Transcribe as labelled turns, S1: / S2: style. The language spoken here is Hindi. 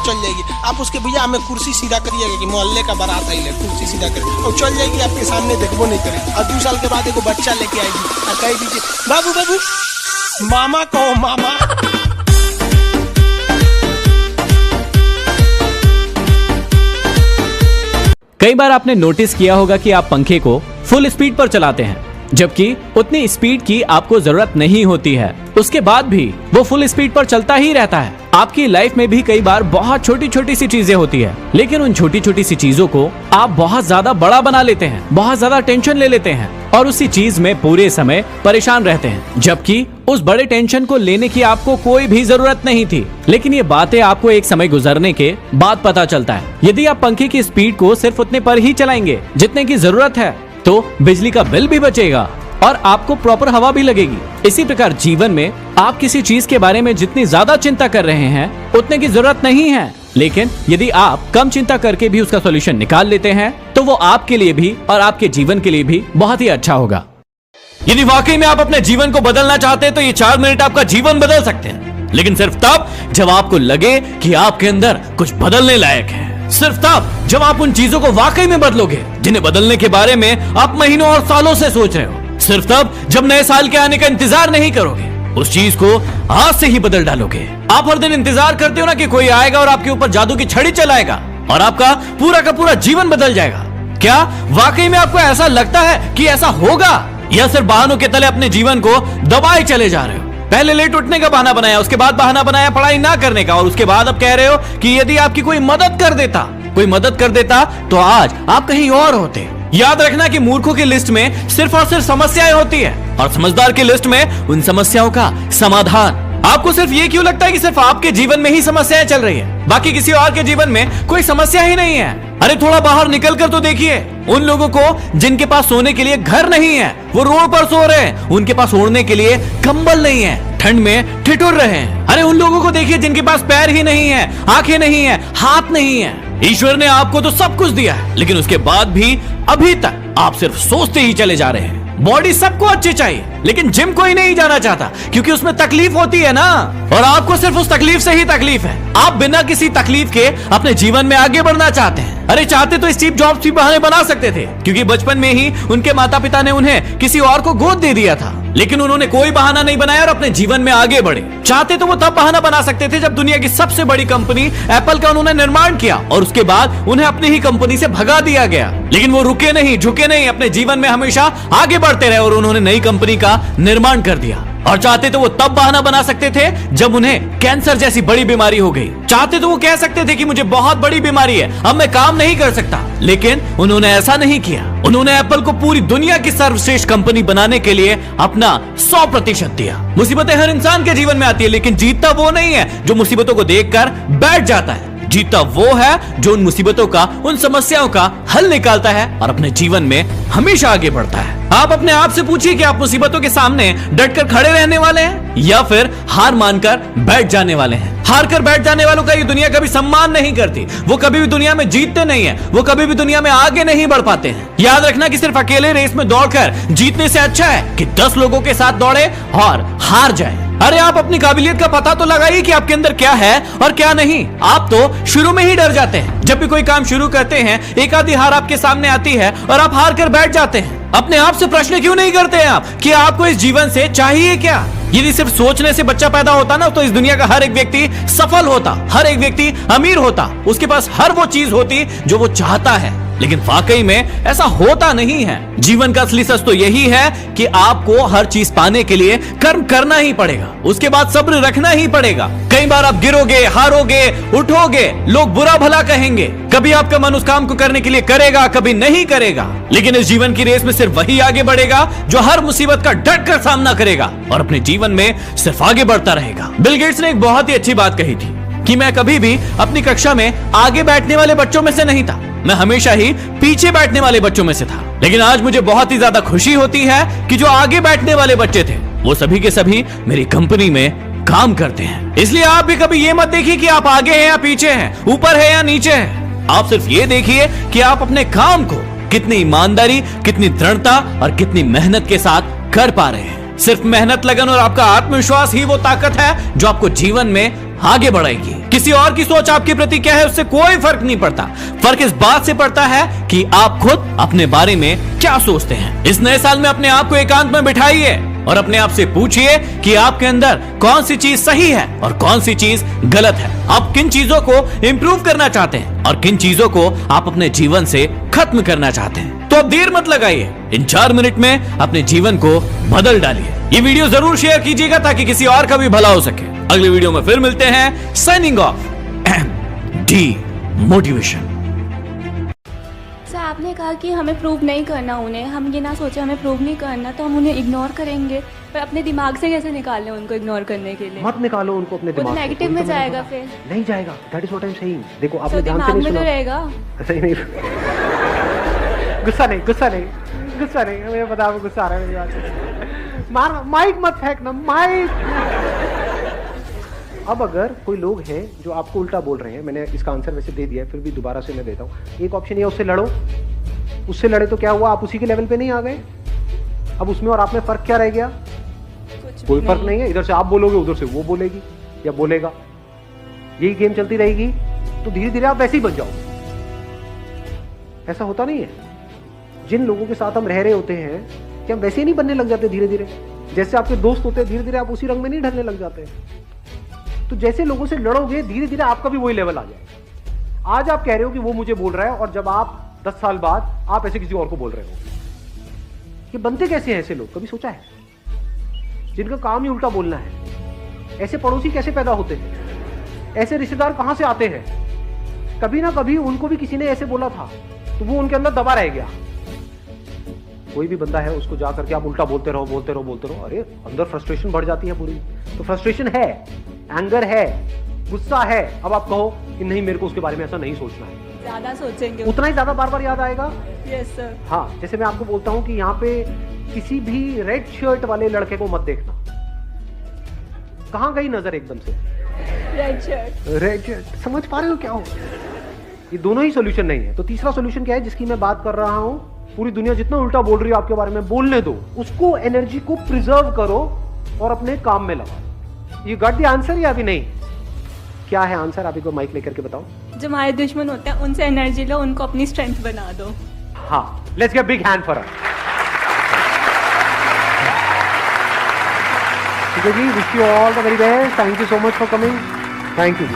S1: चल जाएगी। आप उसके भैया हमें कुर्सी सीधा करिएगा कि मोहल्ले का बारात आई ले, कुर्सी सीधा करिए और चल जाएगी, आपके सामने देखबो नहीं करेगी। और 2 साल के बाद एगो बच्चा लेके आएगी और कह दीजिए बाबू बाबू मामा कहो मामा।
S2: कई बार आपने नोटिस किया होगा कि आप पंखे को फुल स्पीड पर चलाते हैं, जबकि उतनी स्पीड की आपको जरूरत नहीं होती है। उसके बाद भी वो फुल स्पीड पर चलता ही रहता है। आपकी लाइफ में भी कई बार बहुत छोटी छोटी सी चीजें होती है, लेकिन उन छोटी छोटी सी चीजों को आप बहुत ज्यादा बड़ा बना लेते हैं, बहुत ज्यादा टेंशन ले लेते हैं और उसी चीज में पूरे समय परेशान रहते हैं, जबकि उस बड़े टेंशन को लेने की आपको कोई भी जरूरत नहीं थी। लेकिन ये बातें आपको एक समय गुजरने के बाद पता चलता है। यदि आप पंखे की स्पीड को सिर्फ उतने पर ही चलाएंगे जितने की जरूरत है, तो बिजली का बिल भी बचेगा और आपको प्रॉपर हवा भी लगेगी। इसी प्रकार जीवन में आप किसी चीज के बारे में जितनी ज्यादा चिंता कर रहे हैं उतने की जरूरत नहीं है, लेकिन यदि आप कम चिंता करके भी उसका सॉल्यूशन निकाल लेते हैं तो वो आपके लिए भी और आपके जीवन के लिए भी बहुत ही अच्छा होगा।
S3: यदि वाकई में आप अपने जीवन को बदलना चाहते हैं तो ये 4 मिनट आपका जीवन बदल सकते हैं, लेकिन सिर्फ तब जब आपको लगे कि आपके अंदर कुछ बदलने लायक है। सिर्फ तब जब आप उन चीजों को वाकई में बदलोगे जिन्हें बदलने के बारे में आप महीनों और सालों से सोच रहे हो। सिर्फ तब जब नए साल के आने का इंतजार नहीं करोगे, उस चीज को आज से ही बदल डालोगे। आप हर दिन इंतजार करते हो ना कि कोई आएगा और आपके ऊपर जादू की छड़ी चलाएगा और आपका पूरा का पूरा जीवन बदल जाएगा। क्या वाकई में आपको ऐसा लगता है कि ऐसा होगा, या सिर्फ बहानों के तले अपने जीवन को दबाए चले जा रहे हो? पहले लेट उठने का बहाना बनाया, उसके बाद बहाना बनाया पढ़ाई ना करने का, और उसके बाद अब कह रहे हो कि यदि आपकी कोई मदद कर देता तो आज आप कहीं और होते। याद रखना कि मूर्खों की लिस्ट में सिर्फ और सिर्फ समस्याएं होती है और समझदार की लिस्ट में उन समस्याओं का समाधान। आपको सिर्फ ये क्यों लगता है कि सिर्फ आपके जीवन में ही समस्याएं चल रही है, बाकी किसी और के जीवन में कोई समस्या ही नहीं है? अरे थोड़ा बाहर निकल कर तो देखिए उन लोगों को जिनके पास सोने के लिए घर नहीं है, वो रोड पर सो रहे हैं। उनके पास ओढ़ने के लिए कंबल नहीं है, ठंड में ठिठुर रहे हैं। अरे उन लोगों को देखिए जिनके पास पैर ही नहीं है, आंखें नहीं है, हाथ नहीं है। ईश्वर ने आपको तो सब कुछ दिया है, लेकिन उसके बाद भी अभी तक आप सिर्फ सोचते ही चले जा रहे हैं। बॉडी सबको अच्छी चाहिए, लेकिन जिम कोई नहीं जाना चाहता क्योंकि उसमें तकलीफ होती है ना, और आपको सिर्फ उस तकलीफ से ही तकलीफ है। आप बिना किसी तकलीफ के अपने जीवन में आगे बढ़ना चाहते हैं। अरे चाहते तो स्टीव जॉब्स भी बहाने बना सकते थे, क्योंकि बचपन में ही उनके माता पिता ने उन्हें किसी और को गोद दे दिया था, लेकिन उन्होंने कोई बहाना नहीं बनाया और अपने जीवन में आगे बढ़े। चाहते तो वो तब बहाना बना सकते थे जब दुनिया की सबसे बड़ी कंपनी एप्पल का उन्होंने निर्माण किया और उसके बाद उन्हें अपनी ही कंपनी से भगा दिया गया, लेकिन वो रुके नहीं, झुके नहीं, अपने जीवन में हमेशा आगे बढ़ते रहे और उन्होंने नई कंपनी का निर्माण कर दिया। और चाहते तो वो तब बहाना बना सकते थे जब उन्हें कैंसर जैसी बड़ी बीमारी हो गई। चाहते तो वो कह सकते थे कि मुझे बहुत बड़ी बीमारी है, अब मैं काम नहीं कर सकता, लेकिन उन्होंने ऐसा नहीं किया। उन्होंने एप्पल को पूरी दुनिया की सर्वश्रेष्ठ कंपनी बनाने के लिए अपना 100% दिया। मुसीबतें हर इंसान के जीवन में आती है, लेकिन जीतता वो नहीं है जो मुसीबतों को देखकर बैठ जाता है। जीतता वो है जो उन मुसीबतों का, उन समस्याओं का हल निकालता है और अपने जीवन में हमेशा आगे बढ़ता है। आप अपने आप से पूछिए कि आप मुसीबतों के सामने डटकर खड़े रहने वाले हैं या फिर हार मानकर बैठ जाने वाले हैं। हार कर बैठ जाने वालों का ये दुनिया कभी सम्मान नहीं करती, वो कभी भी दुनिया में जीतते नहीं है, वो कभी भी दुनिया में आगे नहीं बढ़ पाते हैं। याद रखना कि सिर्फ अकेले रेस में दौड़कर जीतने से अच्छा है कि 10 लोगों के साथ दौड़े और हार जाए। अरे आप अपनी काबिलियत का पता तो लगाइए कि आपके अंदर क्या है और क्या नहीं। आप तो शुरू में ही डर जाते हैं। जब भी कोई काम शुरू करते हैं, एक आधी हार आपके सामने आती है और आप हार कर बैठ जाते हैं। अपने आप से प्रश्न क्यों नहीं करते हैं आप कि आपको इस जीवन से चाहिए क्या? यदि सिर्फ सोचने से बच्चा पैदा होता ना, तो इस दुनिया का हर एक व्यक्ति सफल होता, हर एक व्यक्ति अमीर होता, उसके पास हर वो चीज होती जो वो चाहता है। लेकिन वाकई में ऐसा होता नहीं है। जीवन का असली सच तो यही है कि आपको हर चीज पाने के लिए कर्म करना ही पड़ेगा, उसके बाद सब्र रखना ही पड़ेगा। कई बार आप गिरोगे, हारोगे, उठोगे, लोग बुरा भला कहेंगे, कभी आपका मन उस काम को करने के लिए करेगा, कभी नहीं करेगा, लेकिन इस जीवन की रेस में सिर्फ वही आगे बढ़ेगा जो हर मुसीबत का डट कर सामना करेगा और अपने जीवन में सिर्फ आगे बढ़ता रहेगा। बिल गेट्स ने एक बहुत ही अच्छी बात कही थी कि मैं कभी भी अपनी कक्षा में आगे बैठने वाले बच्चों में से नहीं था, मैं हमेशा ही पीछे बैठने वाले बच्चों में से था। लेकिन आज मुझे बहुत ही ज्यादा खुशी होती है कि जो आगे बैठने वाले बच्चे थे वो सभी के सभी मेरी कंपनी में काम करते हैं। इसलिए आप भी कभी ये मत देखिए कि आप आगे हैं या पीछे हैं, ऊपर है या नीचे हैं। आप सिर्फ ये देखिए कि आप अपने काम को कितनी ईमानदारी, कितनी दृढ़ता और कितनी मेहनत के साथ कर पा रहे हैं। सिर्फ मेहनत, लगन और आपका आत्मविश्वास ही वो ताकत है जो आपको जीवन में आगे बढ़ाएगी। किसी और की सोच आपके प्रति क्या है उससे कोई फर्क नहीं पड़ता। फर्क इस बात से पड़ता है कि आप खुद अपने बारे में क्या सोचते हैं। इस नए साल में अपने आप को एकांत में बिठाइए और अपने आप से पूछिए कि आपके अंदर कौन सी चीज सही है और कौन सी चीज गलत है। आप किन चीजों को इंप्रूव करना चाहते हैं और किन चीजों को आप अपने जीवन से खत्म करना चाहते हैं। तो अब देर मत लगाइए, इन 4 मिनट में अपने जीवन को बदल डालिए। ये वीडियो जरूर शेयर कीजिएगा ताकि किसी और का भी भला हो सके। अगले वीडियो में फिर मिलते हैं। Signing off, D motivation.
S4: Sir आपने कहा कि हमें प्रूव नहीं करना उन्हें, हम ये ना सोचे हमें प्रूव नहीं करना तो हम उन्हें इग्नोर करेंगे, पर अपने दिमाग से कैसे निकाल लें उनको इग्नोर करने के लिए?
S5: मत निकालो उनको अपने
S4: वो तो
S5: दिमाग से।
S4: नेगेटिव
S5: कोई
S4: में
S5: तो
S4: जाएगा
S5: मैंने
S4: फिर।
S5: कहा, नहीं जाएगा। That is what I am saying. देखो
S4: तो
S5: आपने ध्यान से
S4: दिमाग
S5: नहीं
S4: में तो
S5: सुना।
S4: रहेगा।
S5: नहीं गुस्सा नहीं, गुस्सा नहीं, गुस्सा नहीं। मुझे पता है गुस्सा आ रहा है मेरी बात से। मार माइक मत फेंकना, माइक। अब अगर कोई लोग हैं जो आपको उल्टा बोल रहे हैं, मैंने इसका आंसर वैसे दे दिया है, फिर भी दोबारा से मैं देता हूँ। एक ऑप्शन ये, उससे लड़ो। उससे लड़े तो क्या हुआ, आप उसी के लेवल पे नहीं आ गए। अब उसमें और आप में फर्क क्या रह गया? कोई फर्क नहीं है। इधर से आप बोलोगे, उधर से वो बोलेगी या बोलेगा, यही गेम चलती रहेगी। तो धीरे धीरे आप वैसे ही बन जाओगे। ऐसा होता नहीं है। जिन लोगों के साथ हम रह रहे होते हैं कि हम वैसे ही नहीं बनने लग जाते धीरे धीरे। जैसे आपके दोस्त होते हैं, धीरे धीरे आप उसी रंग में नहीं ढलने लग जाते। तो जैसे लोगों से लड़ोगे, धीरे धीरे आपका भी वही लेवल आ जाएगा। आज आप कह रहे हो कि वो मुझे बोल रहा है, और जब आप 10 साल बाद आप ऐसे किसी और को बोल रहे हो, ये बनते कैसे हैं ऐसे लोग? कभी सोचा है? जिनका काम ही उल्टा बोलना है। ऐसे पड़ोसी कैसे पैदा होते हैं? ऐसे रिश्तेदार कहां से आते हैं? कभी ना कभी उनको भी किसी ने ऐसे बोला था, तो वो उनके अंदर दबा रह गया। कोई भी बंदा है, उसको जा करके आप उल्टा बोलते रहो, बोलते रहो, बोलते रहो, अरे अंदर फ्रस्ट्रेशन बढ़ जाती है पूरी। तो फ्रस्ट्रेशन है, एंगर है, गुस्सा है। अब आप कहो कि नहीं, मेरे को उसके बारे में ऐसा नहीं सोचना है,
S4: ज्यादा सोचेंगे
S5: उतना ही ज्यादा बार बार याद आएगा।
S4: Yes sir.
S5: हाँ, जैसे मैं आपको बोलता हूं कि यहाँ पे किसी भी रेड शर्ट वाले लड़के को मत देखना। कहां गई नजर एकदम से?
S4: Red shirt.
S5: Red shirt. समझ पा रहे हो क्या हो? ये दोनों ही सोल्यूशन नहीं है। तो तीसरा सोल्यूशन क्या है जिसकी मैं बात कर रहा हूं? पूरी दुनिया जितना उल्टा बोल रही है आपके बारे में, बोलने दो। उसको, एनर्जी को प्रिजर्व करो और अपने काम में लगाओ। यू गॉट द आंसर या अभी नहीं? क्या है आंसर? आप एक बार माइक लेकर के बताओ। जो
S4: हमारे दुश्मन होते हैं उनसे एनर्जी लो, उनको अपनी स्ट्रेंथ बना दो।
S5: हाँ, let's get big hand for us. ठीक है जी, wish you all the very best. Thank you so much for coming. Thank you ji.